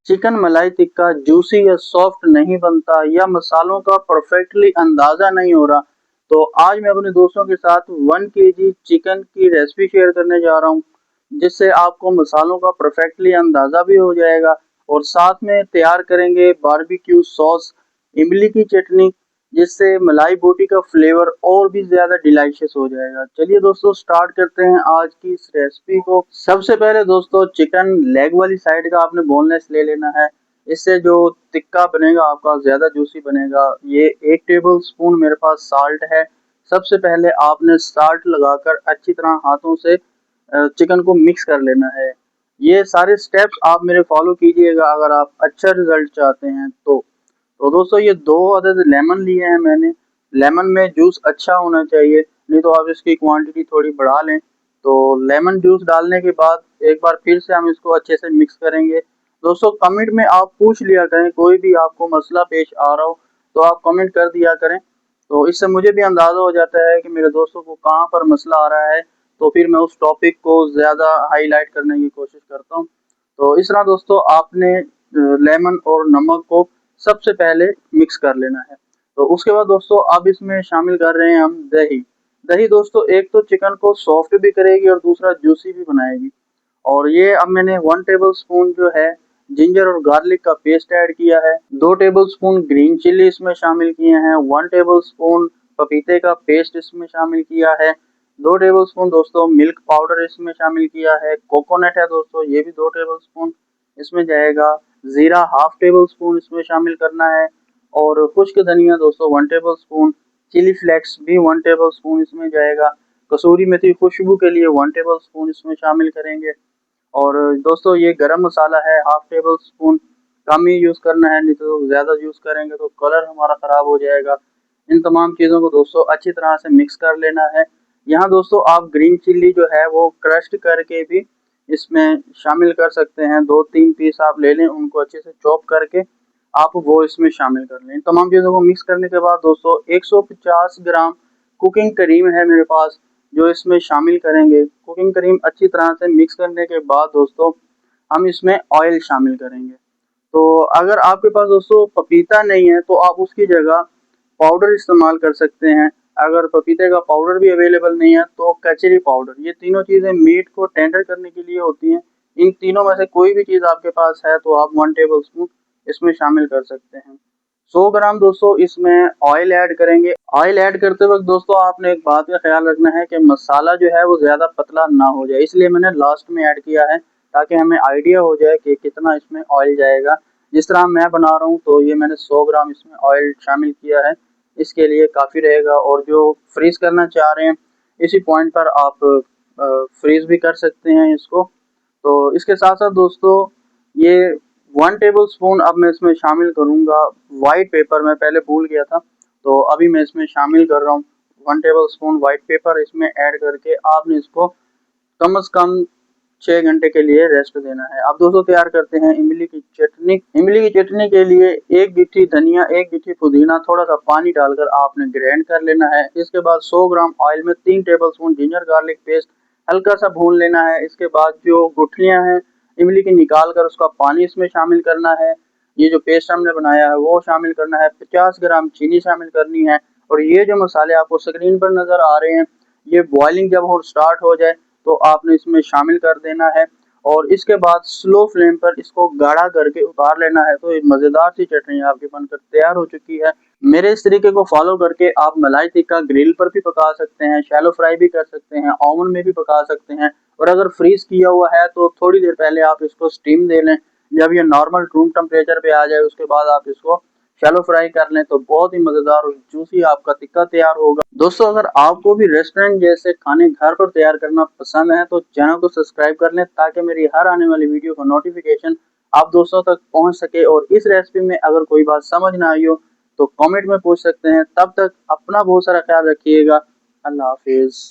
Chicken मलाई tikka juicy या soft नहीं बनता या मसालों का परफेक्टली अंदाजा नहीं हो रहा, तो आज मैं अपने दोस्तों के साथ 1 kg चिकन की रेसिपी शेयर करने जा रहा हूँ, जिससे आपको मसालों का परफेक्टली अंदाजा भी हो जाएगा। और साथ में तैयार करेंगे बारबेक्यू सॉस, इमली की चटनी, जिससे मलाई बोटी का फ्लेवर और भी ज्यादा डिलीशियस हो जाएगा। चलिए दोस्तों स्टार्ट करते हैं आज की इस रेसिपी को। सबसे पहले दोस्तों चिकन लेग वाली साइड का आपने बोनलेस ले लेना है। इससे जो टिक्का बनेगा आपका ज्यादा जूसी बनेगा। ये 1 टेबल स्पून मेरे पास साल्ट है। सबसे पहले आपने साल्ट लगाकर अच्छी तरह हाथों से चिकन को मिक्स कर लेना है। ये सारे स्टेप्स आप मेरे फॉलो कीजिएगा अगर आप अच्छा रिजल्ट चाहते हैं तो दोस्तों ये 2 अदद लेमन लिए हैं मैंने। लेमन में जूस अच्छा होना चाहिए, नहीं तो आप इसकी क्वांटिटी थोड़ी बढ़ा लें। तो लेमन जूस डालने के बाद एक बार फिर से हम इसको अच्छे से मिक्स करेंगे। दोस्तों कमेंट में आप पूछ लिया करें, कोई भी आपको मसला पेश आ रहा हो तो आप कमेंट कर दिया करें। तो इससे मुझे भी अंदाज़ा हो जाता है कि मेरे दोस्तों को कहाँ पर मसला आ रहा है, तो फिर मैं उस टॉपिक को ज़्यादा हाईलाइट करने की कोशिश करता हूँ। तो इस तरह दोस्तों आपने लेमन और नमक को सबसे पहले मिक्स कर लेना है। तो उसके बाद दोस्तों अब इसमें शामिल कर रहे हैं हम दही। दही दोस्तों एक तो चिकन को सॉफ्ट भी करेगी और दूसरा जूसी भी बनाएगी। और ये अब मैंने 1 टेबल स्पून जो है जिंजर और गार्लिक का पेस्ट ऐड किया है। 2 टेबल स्पून ग्रीन चिल्ली इसमें शामिल किए हैं। 1 टेबल स्पून पपीते का पेस्ट इसमें शामिल किया है। 2 टेबल स्पून दोस्तों मिल्क पाउडर इसमें शामिल किया है। कोकोनट है दोस्तों, ये भी 2 टेबल स्पून इसमें जाएगा। जीरा 1/2 टेबल स्पून इसमें शामिल करना है। और खुश्क धनिया दोस्तों 1 टेबल स्पून। चिली फ्लेक्स भी 1 टेबल स्पून इसमें जाएगा। कसूरी मेथी खुशबू के लिए 1 टेबल स्पून इसमें शामिल करेंगे। और दोस्तों ये गरम मसाला है 1/2 टेबल स्पून। कम ही यूज़ करना है, नहीं तो ज़्यादा यूज़ करेंगे तो कलर हमारा ख़राब हो जाएगा। इन तमाम चीज़ों को दोस्तों अच्छी तरह से मिक्स कर लेना है। यहाँ दोस्तों आप ग्रीन चिल्ली जो है वो क्रश्ड करके भी इसमें शामिल कर सकते हैं। 2-3 पीस आप ले लें, उनको अच्छे से चॉप करके आप वो इसमें शामिल कर लें। इन तमाम चीज़ों को मिक्स करने के बाद दोस्तों 150 ग्राम कुकिंग क्रीम है मेरे पास, जो इसमें शामिल करेंगे। कुकिंग क्रीम अच्छी तरह से मिक्स करने के बाद दोस्तों हम इसमें ऑयल शामिल करेंगे। तो अगर आपके पास दोस्तों पपीता नहीं है तो आप उसकी जगह पाउडर इस्तेमाल कर सकते हैं। अगर पपीते का पाउडर भी अवेलेबल नहीं है तो कचरी पाउडर, ये तीनों चीज़ें मीट को टेंडर करने के लिए होती हैं। इन तीनों में से कोई भी चीज़ आपके पास है तो आप 1 टेबल स्पून इसमें शामिल कर सकते हैं। 100 ग्राम दोस्तों इसमें ऑयल ऐड करेंगे। ऑयल ऐड करते वक्त दोस्तों आपने एक बात का ख्याल रखना है कि मसाला जो है वो ज़्यादा पतला ना हो जाए, इसलिए मैंने लास्ट में ऐड किया है ताकि हमें आइडिया हो जाए कि कितना इसमें ऑयल जाएगा। जिस तरह मैं बना रहा हूँ तो ये मैंने 100 ग्राम इसमें ऑयल शामिल किया है, इसके लिए काफ़ी रहेगा। और जो फ्रीज़ करना चाह रहे हैं इसी पॉइंट पर आप फ्रीज़ भी कर सकते हैं इसको। तो इसके साथ साथ दोस्तों ये 1 टेबल स्पून अब मैं इसमें शामिल करूँगा वाइट पेपर। मैं पहले भूल गया था, तो अभी मैं इसमें शामिल कर रहा हूँ 1 टेबल स्पून वाइट पेपर। इसमें ऐड करके आपने इसको कम से कम 6 घंटे के लिए रेस्ट देना है। अब दोस्तों तैयार करते हैं इमली की चटनी। इमली की चटनी के लिए 1 गिट्ठी धनिया, 1 गिट्ठी पुदीना, थोड़ा सा पानी डालकर आपने ग्राइंड कर लेना है। इसके बाद 100 ग्राम ऑयल में 3 टेबलस्पून जिंजर गार्लिक पेस्ट हल्का सा भून लेना है। इसके बाद जो गुठलियां हैं इमली की निकाल कर उसका पानी इसमें शामिल करना है। ये जो पेस्ट हमने बनाया है वो शामिल करना है। 50 ग्राम चीनी शामिल करनी है। और ये जो मसाले आपको स्क्रीन पर नजर आ रहे हैं, ये बॉइलिंग जब हो स्टार्ट हो जाए तो आपने इसमें शामिल कर देना है। और इसके बाद स्लो फ्लेम पर इसको गाढ़ा करके उतार लेना है। तो एक मज़ेदार सी चटनी आपकी बनकर तैयार हो चुकी है। मेरे इस तरीके को फॉलो करके आप मलाई टिक्का ग्रिल पर भी पका सकते हैं, शैलो फ्राई भी कर सकते हैं, ओवन में भी पका सकते हैं। और अगर फ्रीज किया हुआ है तो थोड़ी देर पहले आप इसको स्टीम दे लें। जब ये नॉर्मल रूम टेम्परेचर पे आ जाए उसके बाद आप इसको शैलो फ्राई कर लें तो बहुत ही मजेदार और जूसी आपका टिक्का तैयार होगा। दोस्तों अगर आपको भी रेस्टोरेंट जैसे खाने घर पर तैयार करना पसंद है तो चैनल को सब्सक्राइब कर लें ताकि मेरी हर आने वाली वीडियो का नोटिफिकेशन आप दोस्तों तक पहुंच सके। और इस रेसिपी में अगर कोई बात समझ ना आई हो तो कमेंट में पूछ सकते हैं। तब तक अपना बहुत सारा ख्याल रखिएगा। अल्लाह हाफिज।